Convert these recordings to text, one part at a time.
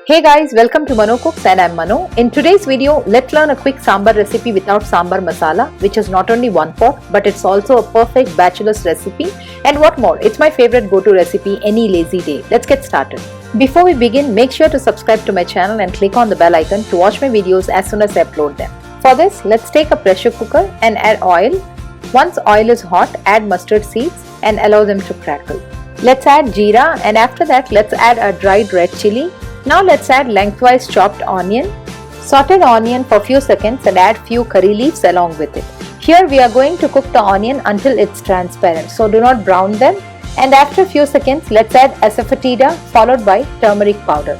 Hey guys, welcome to Mano Cooks and I'm Mano. In today's video, let's learn a quick sambar recipe without sambar masala, which is not only one pot, but it's also a perfect bachelor's recipe. And what more, it's my favorite go-to recipe any lazy day. Let's get started. Before we begin, make sure to subscribe to my channel and click on the bell icon to watch my videos as soon as I upload them. For this, let's take a pressure cooker and add oil. Once oil is hot, add mustard seeds and allow them to crackle. Let's add jeera and after that, let's add a dried red chili. Now let's add lengthwise chopped onion. Saute the onion for few seconds and add few curry leaves along with it. Here we are going to cook the onion until it's transparent, so do not brown them. And after few seconds, let's add asafoetida followed by turmeric powder.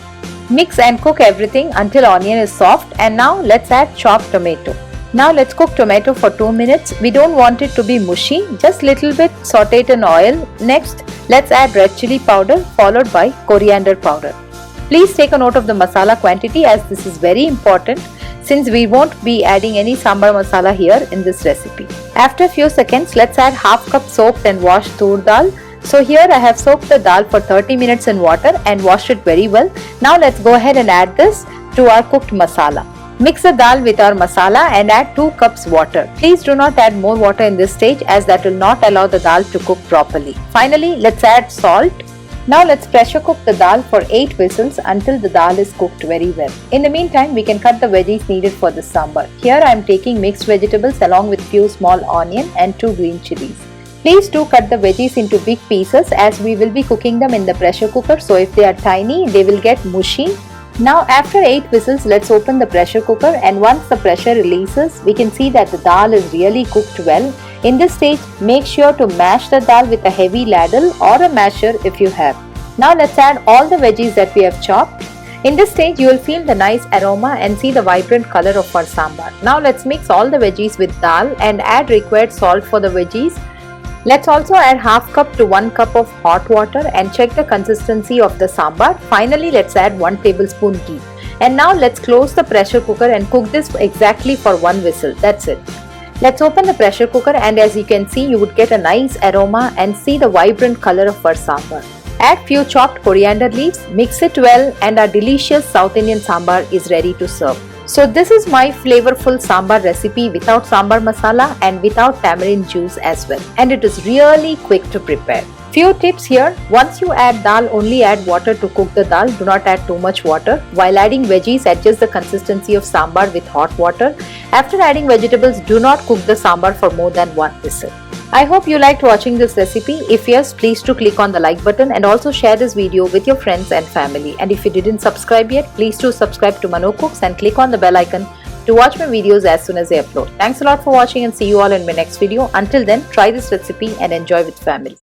Mix and cook everything until onion is soft, and now let's add chopped tomato. Now let's cook tomato for 2 minutes. We don't want it to be mushy, just little bit sauteed in oil. Next, let's add red chili powder followed by coriander powder. Please take a note of the masala quantity as this is very important since we won't be adding any sambar masala here in this recipe. After few seconds, let's add half cup soaked and washed tur dal. So here I have soaked the dal for 30 minutes in water and washed it very well. Now let's go ahead and add this to our cooked masala. Mix the dal with our masala and add 2 cups water. Please do not add more water in this stage as that will not allow the dal to cook properly. Finally, let's add salt. Now let's pressure cook the dal for 8 whistles until the dal is cooked very well. In the meantime, we can cut the veggies needed for the sambar. Here I am taking mixed vegetables along with few small onion and 2 green chilies. Please do cut the veggies into big pieces as we will be cooking them in the pressure cooker, so if they are tiny, they will get mushy. Now after 8 whistles, let's open the pressure cooker and once the pressure releases, we can see that the dal is really cooked well. In this stage, make sure to mash the dal with a heavy ladle or a masher if you have. Now let's add all the veggies that we have chopped. In this stage, you will feel the nice aroma and see the vibrant color of our sambar. Now let's mix all the veggies with dal and add required salt for the veggies. Let's also add half cup to 1 cup of hot water and check the consistency of the sambar. Finally, let's add 1 tablespoon ghee. And now let's close the pressure cooker and cook this exactly for 1 whistle. That's it. Let's open the pressure cooker and as you can see, you would get a nice aroma and see the vibrant color of our sambar. Add few chopped coriander leaves, mix it well and our delicious South Indian sambar is ready to serve. So this is my flavorful sambar recipe without sambar masala and without tamarind juice as well. And it is really quick to prepare. Few tips here. Once you add dal, only add water to cook the dal. Do not add too much water. While adding veggies, adjust the consistency of sambar with hot water. After adding vegetables, do not cook the sambar for more than 1 whistle. I hope you liked watching this recipe. If yes, please do click on the like button and also share this video with your friends and family. And if you didn't subscribe yet, please do subscribe to Mano Cooks and click on the bell icon to watch my videos as soon as I upload. Thanks a lot for watching and see you all in my next video. Until then, try this recipe and enjoy with family.